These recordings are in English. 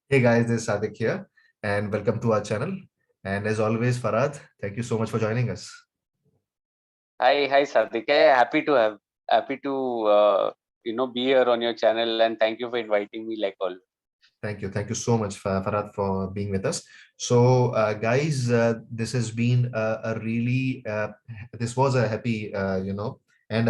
Hey guys, this is Sadiq here, and welcome to our channel. And as always, Farad, thank you so much for joining us. Hi, Sadiq. Happy to be here on your channel, and thank you for inviting me like always. Thank you so much, Farad, for being with us. So, guys, this has been this was a happy, and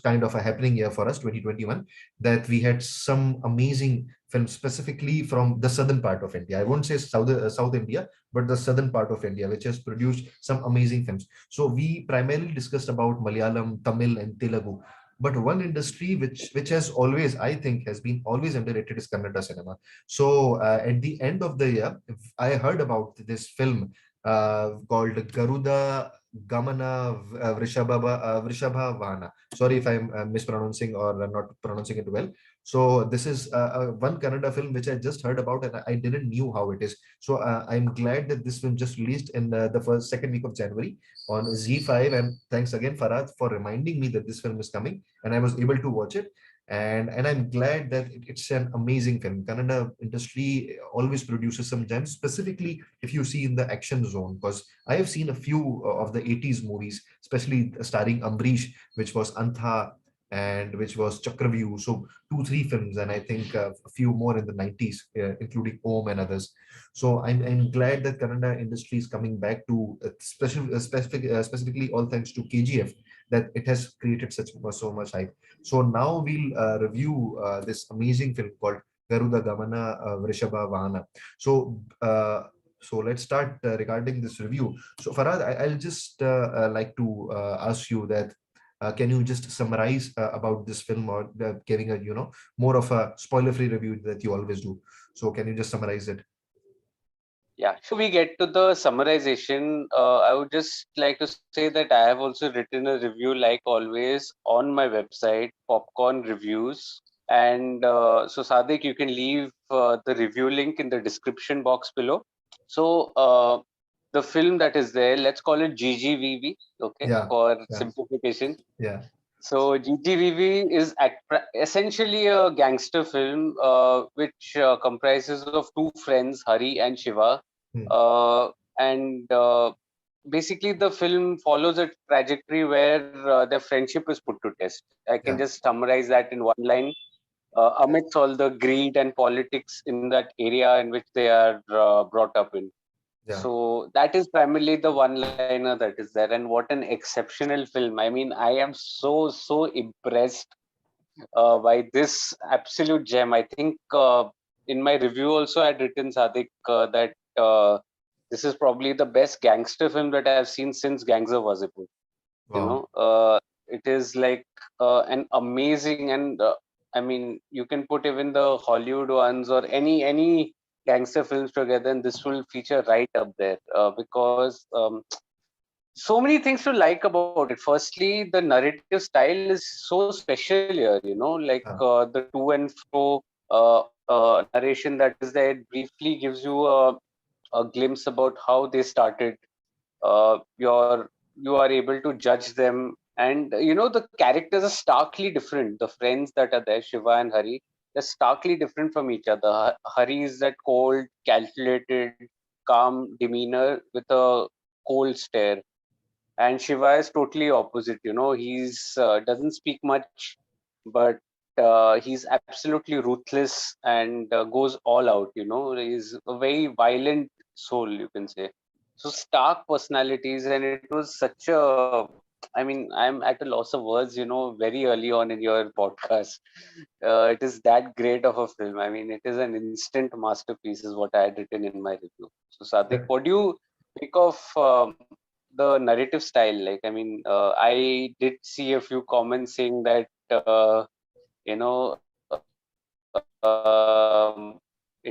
kind of a happening year for us, 2021, that we had some amazing films, specifically from the southern part of India. I won't say South India, but the southern part of India, which has produced some amazing films. So, we primarily discussed about Malayalam, Tamil, and Telugu. But one industry which has always, I think, has been always underrated is Kannada cinema. So at the end of the year, I heard about this film called Garuda Gamana Vrishabha Vahana. Sorry if I'm mispronouncing or not pronouncing it well. So this is one Kannada film which I just heard about and I didn't knew how it is. So I'm glad that this film just released in the second week of January on Zee5. And thanks again, Farad, for reminding me that this film is coming and I was able to watch it, and I'm glad that it's an amazing film. Kannada industry always produces some gems, specifically if you see in the action zone, because I have seen a few of the 80s movies, especially starring Ambrish, which was Antha and which was Chakravyu. So two three films, and I think a few more in the 90s, including Om and others. So I'm glad that Kannada industry is coming back to specifically all thanks to KGF, that it has created so much hype. So now we'll review this amazing film called Garuda Gamana Vrishabha Vahana. So let's start regarding this review. So Farad, I'll just like to ask you that can you just summarize about this film, or giving a more of a spoiler-free review that you always do. So can you just summarize it? Yeah, we get to the summarization, I would just like to say that I have also written a review, like always, on my website, Popcorn Reviews. And so, Sadiq, you can leave the review link in the description box below. So, the film that is there, let's call it GGVV, okay, Yeah, for yeah, simplification. yeah, So GGVV is essentially a gangster film, which comprises of two friends, Hari and Shiva, hmm, and basically the film follows a trajectory where their friendship is put to test. I can yeah, just summarize that in one line. Amidst all the greed and politics in that area in which they are brought up in. yeah. So that is primarily the one liner that is there, and what an exceptional film. I mean, I am so impressed by this absolute gem. I think in my review also I had written, Sadik, that this is probably the best gangster film that I have seen since Gangs of Wasseypur. You Wow. know, it is like an amazing, and I mean, you can put even the Hollywood ones or any gangster films together, and this will feature right up there because so many things to like about it. Firstly, the narrative style is so special here, like Yeah, the to and fro narration that is there. It briefly gives you a glimpse about how they started. You are able to judge them, and the characters are starkly different. The friends that are there, Shiva and Hari, they're starkly different from each other. Hari is that cold, calculated, calm demeanor with a cold stare, and Shiva is totally opposite. He's doesn't speak much, but he's absolutely ruthless and goes all out. He's a very violent soul, you can say. So stark personalities, and it was such a. I mean, I'm at a loss of words. Very early on in your podcast, it is that great of a film. I mean, it is an instant masterpiece, is what I had written in my review. So, Sadik, that- what do you think of the narrative style? Like, I mean, I did see a few comments saying that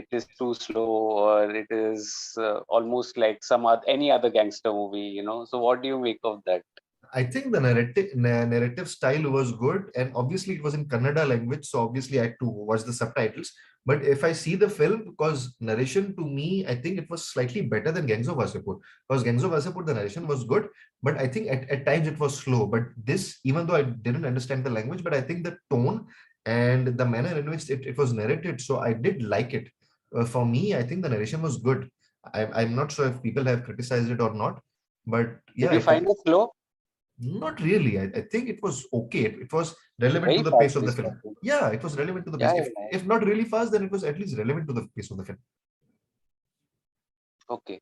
it is too slow, or it is almost like any other gangster movie. So, what do you make of that? I think the narrative style was good, and obviously it was in Kannada language, so obviously I had to watch the subtitles. But if I see the film, because narration to me, I think it was slightly better than Gangs of Wasseypur. Because Gangs of Wasseypur, the narration was good, but I think at times it was slow. But this, even though I didn't understand the language, but I think the tone and the manner in which it was narrated, so I did like it. For me, I think the narration was good. I'm not sure if people have criticized it or not, but yeah, Did you find it slow? not really. I think it was okay. It was relevant to Very the fast pace of the this film. happened. Yeah, it was relevant to the pace. Yeah, If not really fast, then it was at least relevant to the pace of the film. okay.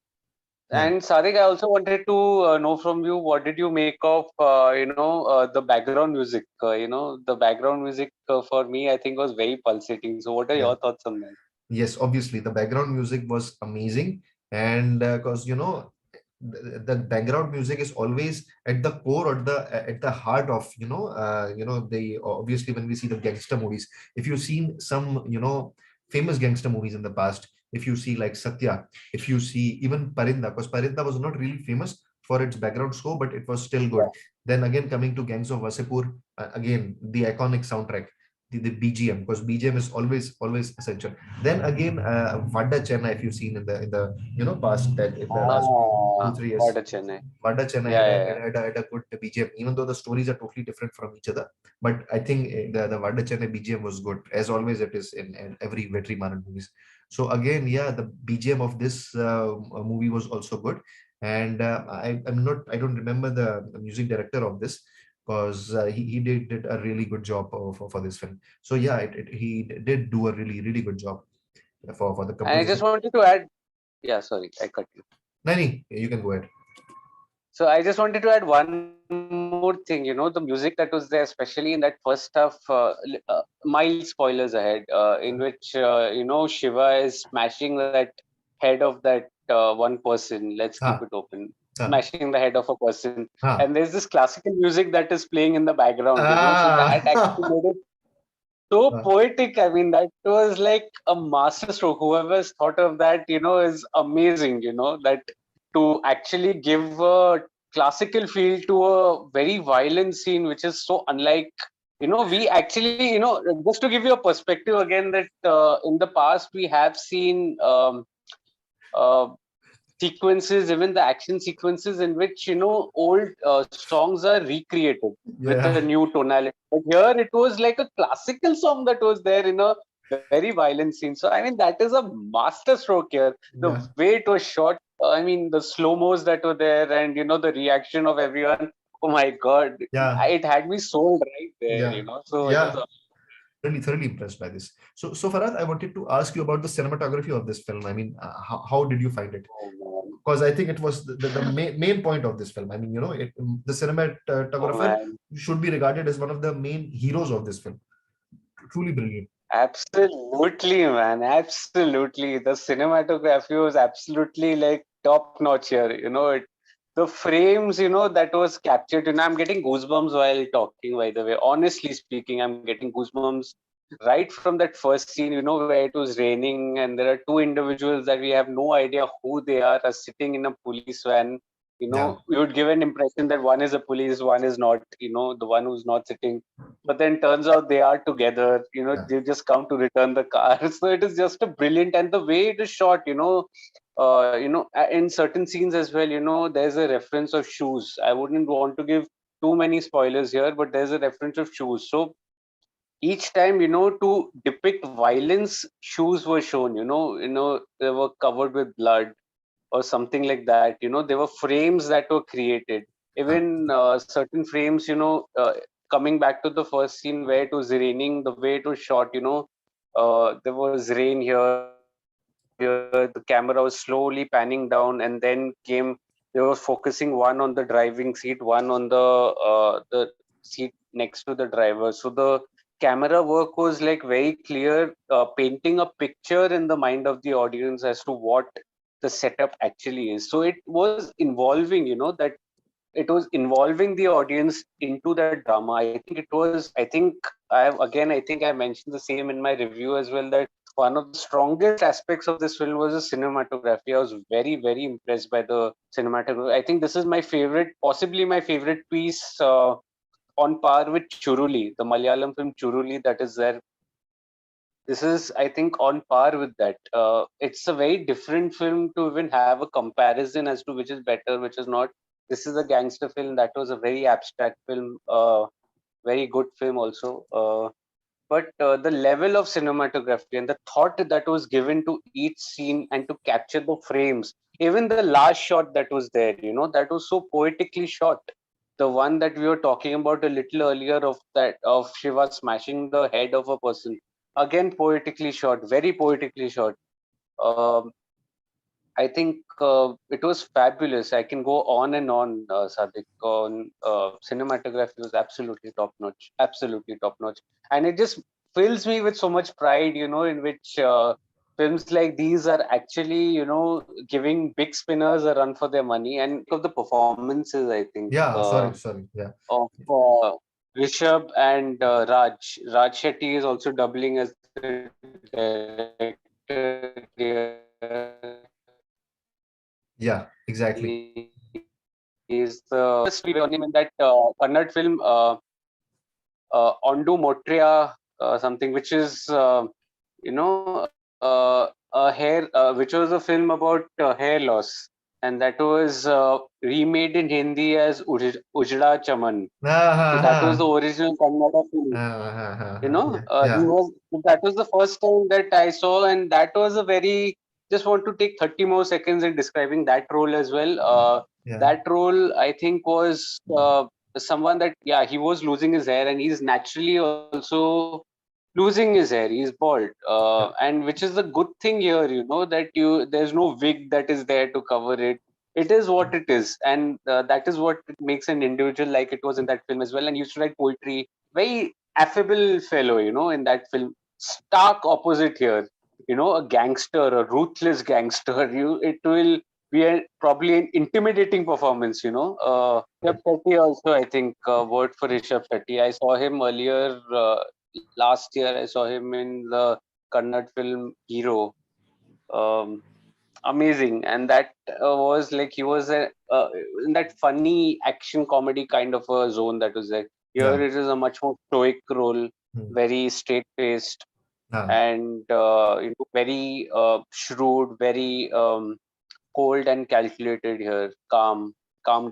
Yeah. And Sadik, I also wanted to know from you, what did you make of the background music? The background music for me, I think, was very pulsating. So, what are Yeah. your thoughts on that? Yes, obviously the background music was amazing, and because the background music is always at the core or at the heart of the obviously when we see the gangster movies. If you've seen some famous gangster movies in the past, if you see like Satya, if you see even Parinda, because Parinda was not really famous for its background score, but it was still good. Then again, coming to Gangs of Wasipur, again the iconic soundtrack, the BGM, because BGM is always essential. Then again, Vada Chennai, if you've seen in the past, that in the last two Ah, 3 years, what a Chennai. Vada Chennai Yeah, yeah, yeah. had a good BGM, even though the stories are totally different from each other. But I think the Vada Chennai BGM was good, as always it is in every Vetrimaran movies. So again, yeah, the BGM of this movie was also good. And I don't remember the music director of this, because he did a really good job for this film. So yeah, he did do a really good job for the And I just composition. wanted to add, yeah, sorry, I cut you. Nani, you can go ahead. So I just wanted to add one more thing. The music that was there, especially in that first half, mild spoilers ahead, in which Shiva is smashing that head of that one person. Let's keep it Ha, open. ha, Smashing the head of a person, and ha. there's this classical music that is playing in the background. So that actually Ah, made it so ah, poetic. I mean, that was like a masterstroke. Whoever's thought of that, is amazing. That to actually give a classical feel to a very violent scene, which is so unlike. We actually, just to give you a perspective again, that in the past we have seen uh, sequences, even the action sequences in which old songs are recreated with a yeah, new tonality. But here it was like a classical song that was there in a very violent scene. So I mean that is a master stroke here. The yeah, way it was shot, I mean the slow mos that were there, and the reaction of everyone. Oh my God, yeah, it had me sold right there. yeah, So it was. yeah. Thoroughly impressed by this. So Farad, I wanted to ask you about the cinematography of this film. I mean, how did you find it? Oh man, Because I think it was the main point of this film. I mean, the oh cinematographer man. should be regarded as one of the main heroes of this film. Truly brilliant. Absolutely, man. Absolutely. The cinematography was absolutely like top notch here. The frames, that was captured. I'm getting goosebumps while talking, by the way. Honestly speaking, I'm getting goosebumps right from that first scene, where it was raining and there are two individuals that we have no idea who they are sitting in a police van. Yeah, We would give an impression that one is a police, one is not, the one who's not sitting, but then turns out they are together. yeah, They just come to return the car. So it is just a brilliant, and the way it is shot, in certain scenes as well, there's a reference of shoes. I wouldn't want to give too many spoilers here, but there's a reference of shoes. So each time, to depict violence, shoes were shown. They were covered with blood or something like that. There were frames that were created. ah, Even certain frames, coming back to the first scene where it was raining, the way it was shot, there was rain here, the camera was slowly panning down, and then came, they were focusing one on the driving seat, one on the seat next to the driver. So the camera work was like very clear, painting a picture in the mind of the audience as to what the setup actually is. So it was involving, that it was involving the audience into that drama. I think I mentioned the same in my review as well, that one of the strongest aspects of this film was the cinematography. I was very impressed by the cinematography. I think this is my favorite, possibly my favorite piece, on par with Churuli, the Malayalam film Churuli that is there. This is, I think, on par with that. It's a very different film to even have a comparison as to which is better, which is not. This is a gangster film. That was a very abstract film, very good film also. but the level of cinematography and the thought that was given to each scene and to capture the frames, even the last shot that was there, that was so poetically shot. The one that we were talking about a little earlier of Shiva smashing the head of a person, again poetically shot, very poetically shot. Um, I think it was fabulous. I can go on and on, Sadiq. On cinematography was absolutely top notch, absolutely top notch, and it just fills me with so much pride. In which films like these are actually, giving big spinners a run for their money. And of the performances, I think Yeah, sorry. Yeah. of Rishab and Raj Shetty is also doubling as the director here. Yeah, He exactly. is the we on him in that Kannada film Ondu Motria something, which is a hair, which was a film about hair loss, and that was remade in Hindi as Ujda Chaman. So that was the Ah, original Kannada film. yeah, He yeah, was that was the first time that I saw, and that was a very just want to take 30 more seconds in describing that role as well. yeah. That role, I think, was someone that he was losing his hair, and he's naturally also losing his hair. He's bald, Yeah. and which is the good thing here, that there's no wig that is there to cover it. It is what it is, and that is what makes an individual like it was in that film as well. And he used to write poetry, very affable fellow, in that film. Stark opposite here, a gangster, a ruthless gangster. It will be probably an intimidating performance, Rishabh Shetty also, I think, word for Rishabh Shetty. I saw him earlier last year. I saw him in the Kannada film Hero. Um, Amazing, and that was like he was in that funny action comedy kind of a zone that was there. Here Yeah. it is a much more stoic role, Hmm. very straight faced, Ah, and very shrewd, very cold and calculated here, calm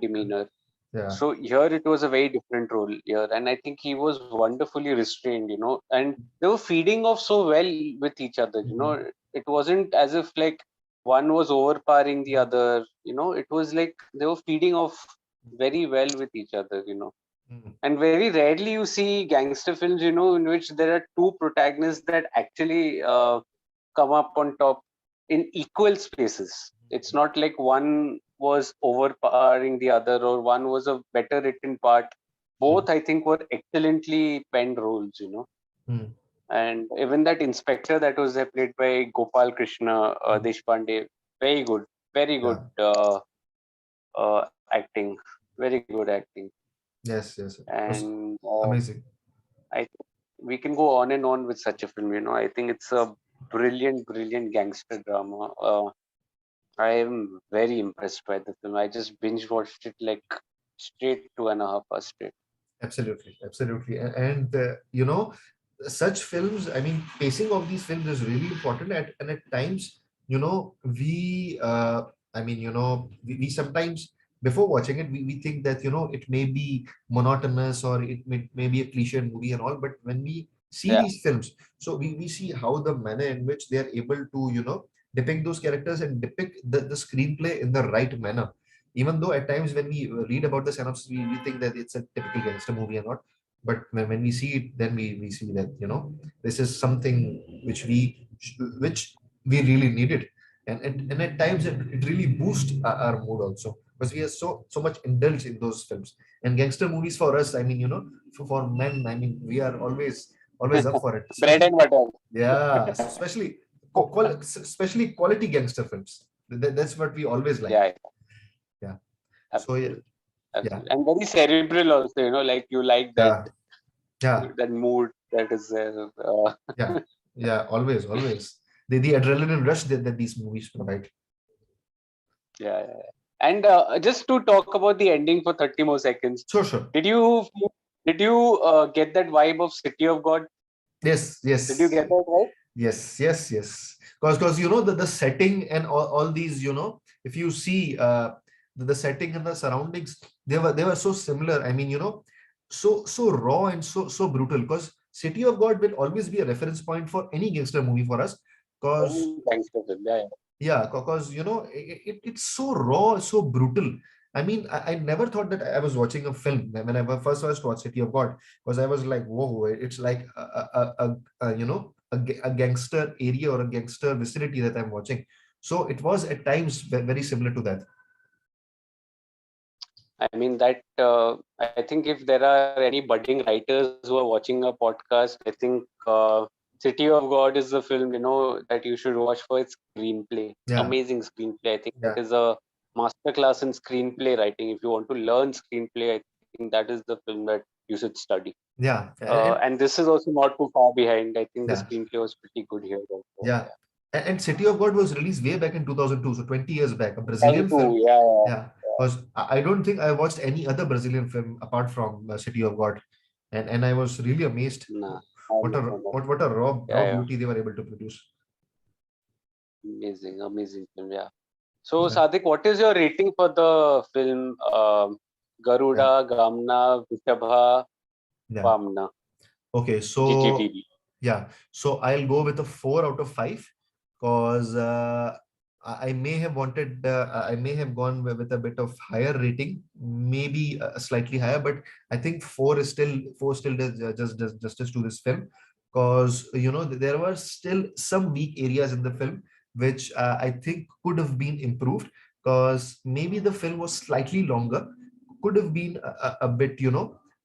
demeanor. yeah. So here it was a very different role here, and I think he was wonderfully restrained, and they were feeding off so well with each other. Mhm. It wasn't as if like one was overpowering the other. It was like they were feeding off very well with each other. Mhm. And very rarely you see gangster films, in which there are two protagonists that actually come up on top in equal spaces. It's not like one was overpowering the other or one was a better written part. Mhm. Both, I think, were excellently penned roles, Mhm. And even that inspector that was there played by Gopal Krishna Deshpande, very good, very good Yeah. acting, very good acting. Yes, yes. It was And amazing. I we can go on and on with such a film. I think it's a brilliant gangster drama. I am very impressed by the film. I just binge watched it like straight 2.5 hours straight. Absolutely. And such films, I mean, pacing of these films is really important. And at times, I mean, we sometimes, before watching it, we think that, it may be monotonous or may be a cliche movie and all. But when we see Yeah, these films, so we see how the manner in which they are able to, depict those characters and depict the screenplay in the right manner. Even though at times when we read about the synopsis, we think that it's a typical gangster movie or not. But when we see it, then we see that, this is something which we really needed. And at times it really boosts our mood also, because we are so much indulged in those films. And gangster movies for us, I mean, for men, I mean, we are always up for it, bread especially. and butter. Yeah, especially especially quality gangster films. That's what we always like. Yeah, Yeah. So yeah, absolutely, yeah, absolutely, and very cerebral also. Like you like yeah, yeah, that mood that is there. yeah, yeah. Always. The adrenaline rush that these movies provide. Yeah. And just to talk about the ending for 30 more seconds, Sure. did you did you get that vibe of City of God? Yes, Did you yes, get that right? yes. Because the setting and all these, if you see the setting and the surroundings, they were so similar. I mean, so raw and so brutal. Because City of God will always be a reference point for any gangster movie for us, because Very gangster film. Yeah, yeah. yeah, because it's so raw, so brutal. I mean, I never thought that I was watching a film when I first watched City of God, because I was like, whoa, it's like a gangster area or a gangster vicinity that I'm watching. So it was at times very similar to that. I mean that I think if there are any budding writers who are watching a podcast, I think City of God is the film that you should watch for its screenplay. Yeah, Amazing screenplay. I think that yeah, is a masterclass in screenplay writing. If you want to learn screenplay, I think that is the film that you should study. yeah, and And this is also not too far behind. I think the yeah, screenplay was pretty good here also. yeah. And City of God was released way back in 2002, so 20 years back, a Brazilian 2002, film. yeah, yeah, Yeah, because I don't think I watched any other Brazilian film apart from City of God, and I was really amazed. nah, I What a remember that. what a Yeah, raw yeah, beauty they were able to produce. amazing, amazing film. Yeah. So, Yeah, Sadiq, what is your rating for the film yeah, Garuda Gamana Vrishabha yeah. Vahana Okay, so GGVB? yeah, so I'll go with a 4 out of 5, because I may have wanted, I may have gone with a bit of higher rating, maybe slightly higher, but I think four still does does justice to this film, because there were still some weak areas in the film which I think could have been improved, because maybe the film was slightly longer, could have been a bit,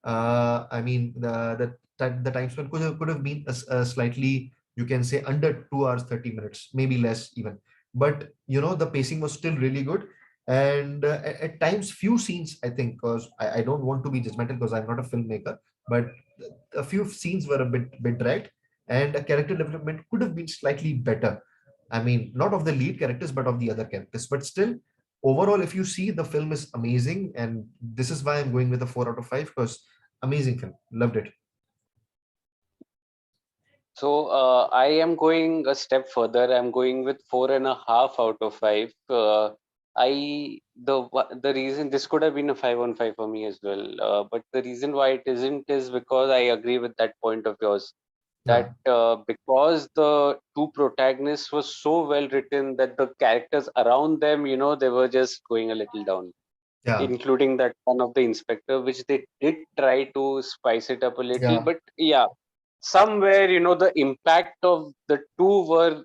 I mean, the time spent could have been a slightly, you can say, under 2 hours 30 minutes, maybe less even. But the pacing was still really good. And at times few scenes, I think, because I don't want to be judgmental because I'm not a filmmaker, but a few scenes were a bit dragged, and a character development could have been slightly better. I mean, not of the lead characters, but of the other characters. But still, overall, if you see, the film is amazing, and this is why I'm going with a 4 out of 5, because amazing film, loved it. So, I am going a step further. I'm going with 4.5 out of 5. The reason this could have been a 5 on 5 for me as well, but the reason why it isn't is because I agree with that point of yours, that Yeah, because the two protagonists were so well written that the characters around them, they were just going a little down, yeah, including that one of the inspector, which they did try to spice it up a little. yeah, But yeah, somewhere, the impact of the two were,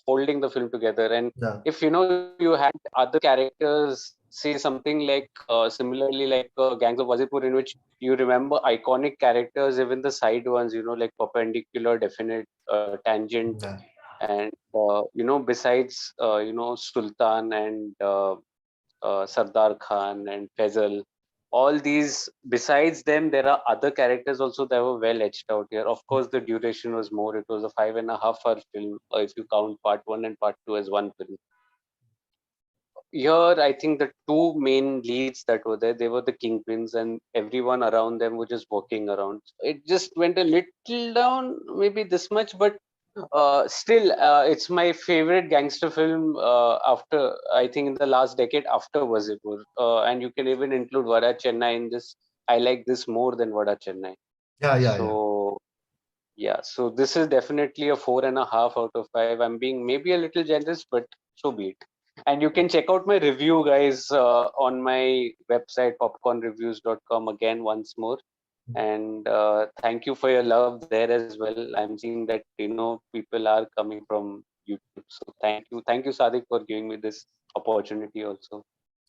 holding the film together. And yeah, if, you had other characters say something like, similarly, like Gangs of Wazipur, in which you remember iconic characters, even the side ones, like Perpendicular, Definite, Tangent, yeah, and, besides, Sultan and Sardar Khan and Faisal. All these, besides them, there are other characters also that were well etched out here. Of course, the duration was more. It was a 5.5 hour film, if you count part one and part two as one film. Here, I think the two main leads that were there, they were the kingpins, and everyone around them were just walking around. It just went a little down, maybe this much, but still, it's my favorite gangster film after, I think, in the last decade after Wazipur. And you can even include Vada Chennai in this. I like this more than Vada Chennai. yeah, yeah, yeah. So, yeah, so this is definitely a 4.5 out of 5. I'm being maybe a little generous, but so be it. And you can check out my review, guys, on my website, popcornreviews.com, again, once more. And thank you for your love there as well. I'm seeing that people are coming from YouTube, so thank you, Sadiq, for giving me this opportunity also.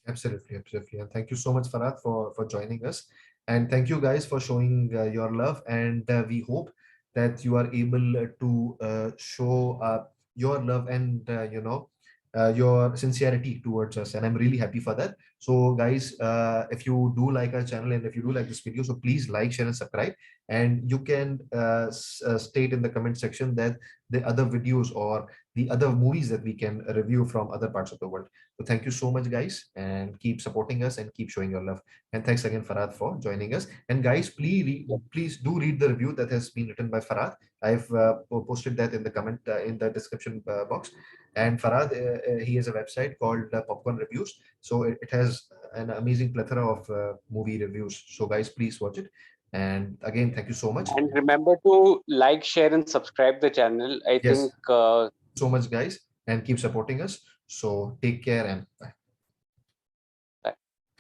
Absolutely, absolutely. And thank you so much, Farad, for joining us. And thank you guys for showing your love. And we hope that you are able to show your love and your sincerity towards us. And I'm really happy for that. So, guys, if you do like our channel and if you do like this video, so please like, share, and subscribe. And you can state in the comment section that the other videos or the other movies that we can review from other parts of the world. So thank you so much, guys, and keep supporting us and keep showing your love. And thanks again, Farad, for joining us. And guys, please do read the review that has been written by Farad. I've posted that in the comment in the description box. And Farad, he has a website called Popcorn Reviews. So it has an amazing plethora of movie reviews. So guys, please watch it. And again, thank you so much. And remember to like, share, and subscribe the channel. I Yes, think so much, guys, and keep supporting us. So take care and bye.